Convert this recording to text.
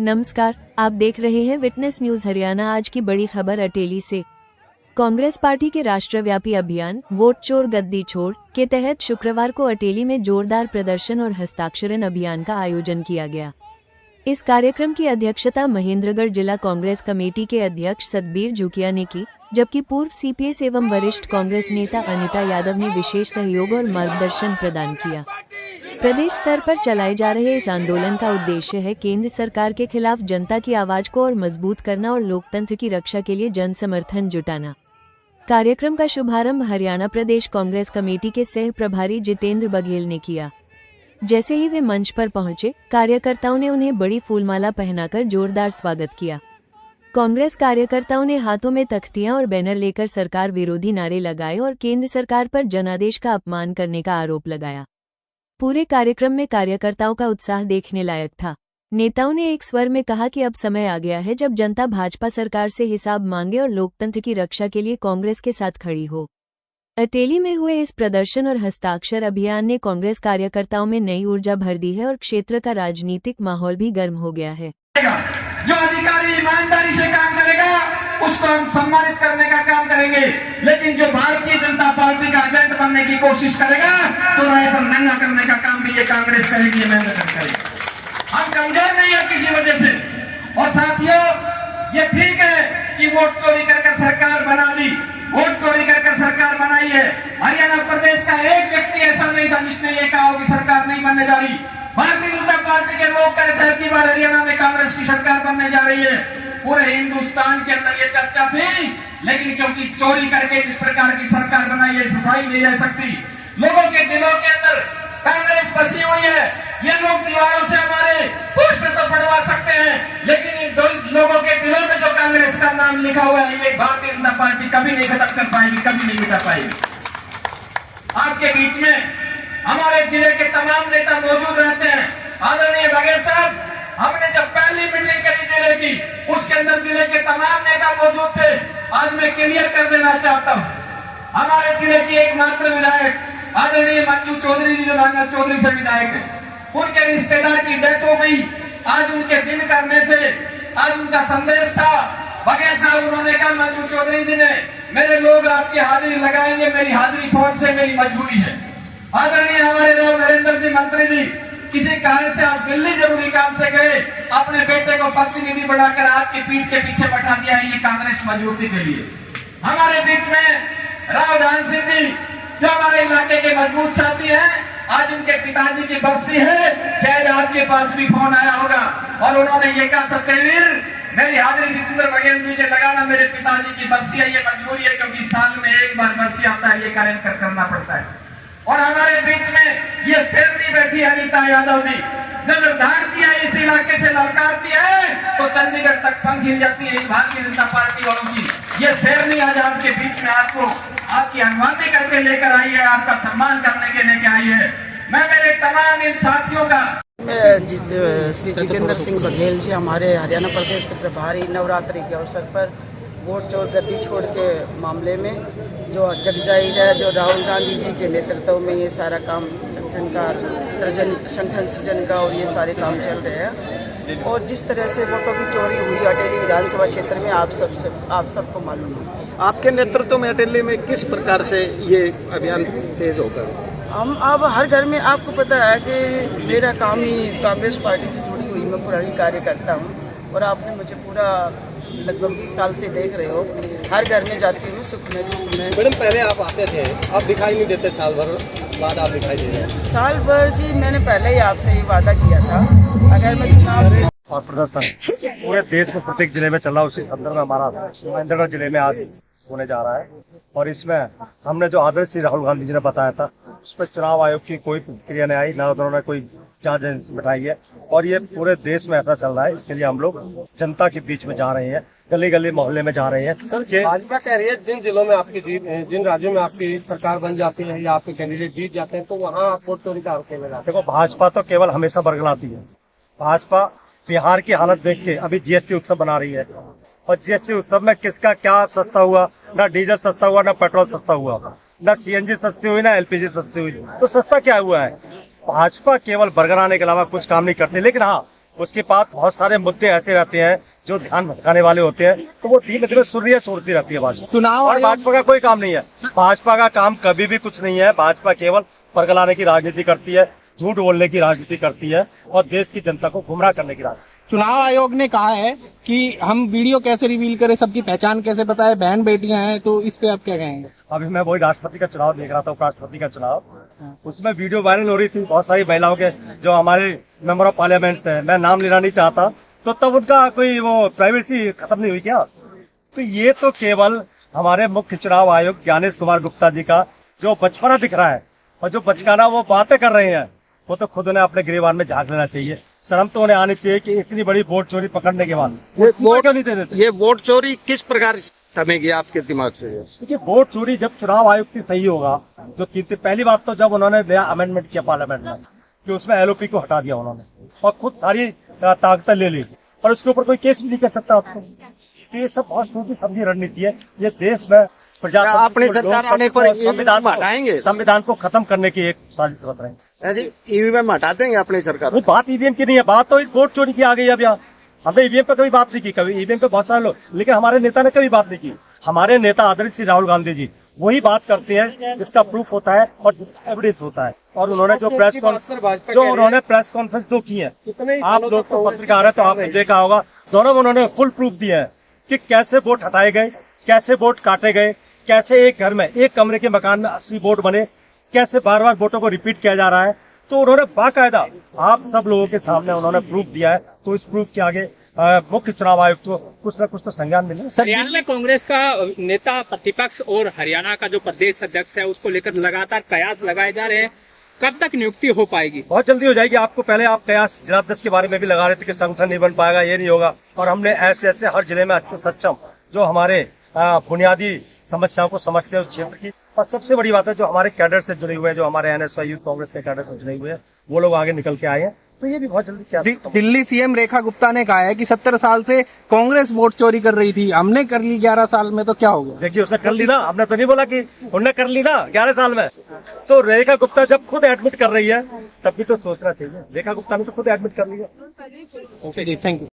नमस्कार, आप देख रहे हैं विटनेस न्यूज हरियाणा। आज की बड़ी खबर अटेली से। कांग्रेस पार्टी के राष्ट्रव्यापी अभियान वोट चोर गद्दी छोड़ के तहत शुक्रवार को अटेली में जोरदार प्रदर्शन और हस्ताक्षरण अभियान का आयोजन किया गया। इस कार्यक्रम की अध्यक्षता महेंद्रगढ़ जिला कांग्रेस कमेटी के अध्यक्ष सतबीर झुकिया ने की, जबकि पूर्व सीपीएस एवं वरिष्ठ कांग्रेस नेता अनिता यादव ने विशेष सहयोग और मार्गदर्शन प्रदान किया। प्रदेश स्तर पर चलाए जा रहे इस आंदोलन का उद्देश्य है केंद्र सरकार के खिलाफ जनता की आवाज को और मजबूत करना और लोकतंत्र की रक्षा के लिए जन समर्थन जुटाना। कार्यक्रम का शुभारंभ हरियाणा प्रदेश कांग्रेस कमेटी के सह प्रभारी जितेंद्र बघेल ने किया। जैसे ही वे मंच पर पहुंचे, कार्यकर्ताओं ने उन्हें बड़ी फूलमाला पहनाकर जोरदार स्वागत किया। कांग्रेस कार्यकर्ताओं ने हाथों में तख्तियां और बैनर लेकर सरकार विरोधी नारे लगाए और केंद्र सरकार पर जनादेश का अपमान करने का आरोप लगाया। पूरे कार्यक्रम में कार्यकर्ताओं का उत्साह देखने लायक था। नेताओं ने एक स्वर में कहा कि अब समय आ गया है जब जनता भाजपा सरकार से हिसाब मांगे और लोकतंत्र की रक्षा के लिए कांग्रेस के साथ खड़ी हो। अटेली में हुए इस प्रदर्शन और हस्ताक्षर अभियान ने कांग्रेस कार्यकर्ताओं में नई ऊर्जा भर दी है और क्षेत्र का राजनीतिक माहौल भी गर्म हो गया है। जो अधिकारी ईमानदारी से काम करेगा उसको हम सम्मानित करने का काम करेंगे, लेकिन जो भारतीय जनता पार्टी का एजेंट बनने की कोशिश करेगा तो राय पर नंगा करने का काम भी ये कांग्रेस करेगी, मेहनत करेगी। हम कमजोर नहीं है किसी वजह से। और साथियों, ये ठीक है कि वोट चोरी करके सरकार बना ली, वोट चोरी करके सरकार बनाई है। हरियाणा प्रदेश का एक व्यक्ति ऐसा नहीं था जिसने ये कहा कि सरकार नहीं बनने जा रही। भारतीय जनता पार्टी के लोग कहते हैं कि बार हरियाणा में कांग्रेस की सरकार बनने जा रही है। पूरे हिंदुस्तान के अंदर ये चर्चा थी, लेकिन क्योंकि चोरी करके जिस प्रकार की सरकार बनाई है, सफाई नहीं रह सकती। लोगों के दिलों के अंदर कांग्रेस बसी हुई है। ये लोग दीवारों से हमारे पुष्प तो पढ़वा सकते हैं, लेकिन इन लोगों के दिलों में जो कांग्रेस का नाम लिखा हुआ है, ये भारतीय जनता पार्टी कभी नहीं खत्म कर पाएगी, कभी नहीं मिटा पाएगी। आपके बीच में हमारे जिले के तमाम नेता मौजूद रहते हैं। आदरणीय बघेल साहब, हमने जब पहली मीटिंग करी जिले की, उसके अंदर जिले के तमाम नेता मौजूद थे। आज मैं क्लियर कर देना चाहता हूँ, हमारे जिले की एकमात्र विधायक आदरणीय मंजू चौधरी जी, जो नांगल चौधरी से विधायक है, उनके रिश्तेदार की डेथ हो गई। आज उनके दिन करने थे, आज उनका संदेश था। बघेल साहब उन्होंने कहा, मंजू चौधरी जी ने, मेरे लोग आपकी हाजिरी लगाएंगे, मेरी हाजिरी फोन से मेरी मजबूरी है। आदरणीय हमारे राव नरेंद्र जी मंत्री जी किसी कारण से आज दिल्ली जरूरी काम से गए, अपने बेटे को प्रतिनिधि बनाकर आपकी पीठ के पीछे बैठा दिया है, ये कांग्रेस मजबूती के लिए। हमारे बीच में राव धान सिंह जी, जो हमारे इलाके के मजबूत साथी हैं, आज उनके पिताजी की बरसी है। शायद आपके पास भी फोन आया होगा और उन्होंने ये कहा, सत्यवीर मेरी हाजिरी जितेंद्र बघेल जी के लगाना, मेरे पिताजी की बरसी है, ये मजबूरी है, क्योंकि साल में एक बार बरसी आता है, ये कार्य करना पड़ता है। और हमारे बीच में ये शेरनी बैठी अनिता यादव जी, जब धारती है इस इलाके से ललकारती है तो चंडीगढ़ तक पंख हिल जाती है भारतीय जनता पार्टी वालों की। ये शेरनी आज आपके बीच में आपको आपकी अनुमति करके लेकर आई है, आपका सम्मान करने के लेकर आई है। मैं मेरे तमाम इन साथियों का श्री जितेंद्र सिंह बघेल जी, हमारे हरियाणा प्रदेश के प्रभारी, नवरात्रि के अवसर पर वोट चोर गद्दी छोड़ के मामले में जो जग जाहिर है, जो राहुल गांधी जी के नेतृत्व में ये सारा काम संगठन सृजन का और ये सारे काम चल रहे हैं। और जिस तरह से वोटों की चोरी हुई अटेली विधानसभा क्षेत्र में, आप सबको मालूम है। आपके नेतृत्व में अटेली में किस प्रकार से ये अभियान तेज होगा? हम अब हर घर में, आपको पता है कि मेरा काम ही कांग्रेस पार्टी से जुड़ी हुई, मैं पुरानी कार्यकर्ता हूँ और आपने मुझे पूरा लगभग 20 साल से देख रहे हो, हर घर में जाती हूँ, सुख में दुख में। मैडम, पहले आप आते थे, अब दिखाई नहीं देते, साल भर बाद आप दिखाई दे रहे हैं। साल भर जी, मैंने पहले ही आपसे ये वादा किया था, अगर मैं चुनाव और प्रदर्शन पूरे देश में प्रत्येक जिले में चला, उसी अंदर में हमारा महेंद्रगढ़ जिले में आज होने जा रहा है। और इसमें हमने जो आदर्श श्री राहुल गांधी जी ने बताया था, उस पर चुनाव आयोग की कोई प्रतिक्रिया नहीं आई, ना उन्होंने कोई जांच बिठाई है। और ये पूरे देश में ऐसा चल रहा है, इसके लिए हम लोग जनता के बीच में जा रहे हैं, गली गली मोहल्ले में जा रहे हैं। भाजपा कह रही है जिन जिलों में आपकी जीत, जिन राज्यों में आपकी सरकार बन जाती है या आपके कैंडिडेट जीत जाते हैं, तो वहाँ वोट चोरी का आरोप लगाते हैं। देखो, भाजपा तो केवल हमेशा बरगलाती है। भाजपा बिहार की हालत देख के अभी जीएसटी उत्सव बना रही है, और जीएसटी उत्सव में किसका क्या सस्ता हुआ, ना डीजल सस्ता हुआ, ना पेट्रोल सस्ता हुआ, ना सीएनजी सस्ती हुई, ना एलपीजी सस्ती हुई। तो सस्ता क्या हुआ है? भाजपा केवल बरगलाने के अलावा कुछ काम नहीं करती। लेकिन हाँ, उसके पास बहुत सारे मुद्दे ऐसे रहते हैं जो ध्यान भटकाने वाले होते हैं, तो वो धीमे धीमे सूर्य छोड़ती रहती है भाजपा। चुनाव और आयोग भाजपा का कोई काम नहीं है, भाजपा का काम कभी भी कुछ नहीं है। भाजपा केवल परगलाने की राजनीति करती है, झूठ बोलने की राजनीति करती है और देश की जनता को गुमराह करने की राजनीति। चुनाव आयोग ने कहा है कि हम वीडियो कैसे रिवील करें, सबकी पहचान कैसे बताएं, बहन बेटियां हैं, तो इस पे आप क्या कहेंगे? अभी मैं वही राष्ट्रपति का चुनाव देख रहा था, उपराष्ट्रपति का चुनाव, उसमें वीडियो वायरल हो रही थी बहुत सारी महिलाओं के जो हमारे मेंबर ऑफ पार्लियामेंट है, मैं नाम लेना नहीं चाहता, तो तब उनका कोई वो प्राइवेसी खत्म नहीं हुई क्या? तो ये तो केवल हमारे मुख्य चुनाव आयुक्त ज्ञानेश कुमार गुप्ता जी का जो बचपना दिख रहा है और जो बचकाना वो बातें कर रहे हैं, वो तो खुद उन्हें अपने गिरबान में झांक लेना चाहिए। शर्म तो उन्हें आनी चाहिए कि इतनी बड़ी वोट चोरी पकड़ने के बाद वोट क्यों नहीं दे देते? ये वोट चोरी किस प्रकार थमेगी आपके दिमाग से? देखिए, वोट चोरी जब चुनाव आयोग की सही होगा, जो पहली बात तो जब उन्होंने नया अमेंडमेंट किया पार्लियामेंट में कि उसमें एलओपी को हटा दिया उन्होंने और खुद सारी ताकतें ले ली और उसके ऊपर कोई केस भी नहीं कर सकता उसको। तो ये सब बहुत सोची समझी रणनीति है। ये देश में अपनी सरकार आने पर संविधान को खत्म करने की एक साजिश रच रहे हैं। ईवीएम हटा देंगे अपनी सरकार? वो बात ईवीएम की नहीं है, बात तो इस वोट चोरी की आ गई। अब यहाँ हमने ईवीएम पे कभी बात नहीं की, कभी ईवीएम पे बहुत सारे लोग, लेकिन हमारे नेता ने कभी बात नहीं की। हमारे नेता आदरणीय श्री राहुल गांधी जी वही बात करते हैं जिसका प्रूफ होता है और एविडेंस होता है। और उन्होंने जो प्रेस कॉन्फ्रेंस दो की है, आप लोग तो पत्रकार है तो आपने देखा होगा, दोनों में उन्होंने फुल प्रूफ दिया है कि कैसे वोट हटाए गए, कैसे वोट काटे गए, कैसे एक घर में एक कमरे के मकान में 80 वोट बने, कैसे बार बार वोटों को रिपीट किया जा रहा है। तो उन्होंने बाकायदा आप सब लोगों के सामने उन्होंने प्रूफ दिया है। तो इस प्रूफ के आगे मुख्य चुनाव आयुक्त को कुछ न कुछ तो संज्ञान मिले। हरियाणा में कांग्रेस का नेता प्रतिपक्ष और हरियाणा का जो प्रदेश अध्यक्ष है उसको लेकर लगातार कयास लगाए जा रहे हैं, कब तक नियुक्ति हो पाएगी? बहुत जल्दी हो जाएगी। आपको पहले आप कयास जिलाध्यक्ष के बारे में भी लगा रहे थे कि संगठन नहीं बन पाएगा, ये नहीं होगा, और हमने ऐसे ऐसे हर जिले में अच्छे सक्षम जो हमारे बुनियादी समस्याओं को समझते हैं उस क्षेत्र की। और सबसे बड़ी बात है जो हमारे कैडर से जुड़े हुए हैं, जो हमारे एनएसवाई यूथ कांग्रेस के कैडर से जुड़े हुए हैं, वो लोग आगे निकल के आए हैं। तो ये भी बहुत जल्दी क्या दिल्ली सीएम रेखा गुप्ता ने कहा है कि 70 साल से कांग्रेस वोट चोरी कर रही थी, हमने कर ली 11 साल में, तो क्या हो गया? देखिए, उसने कर ली ना, हमने तो नहीं बोला कि उन्होंने कर ली ना 11 साल में। तो रेखा गुप्ता जब खुद एडमिट कर रही है तब भी तो सोचना चाहिए। रेखा गुप्ता ने तो खुद एडमिट कर लिया। Okay ji, thank you.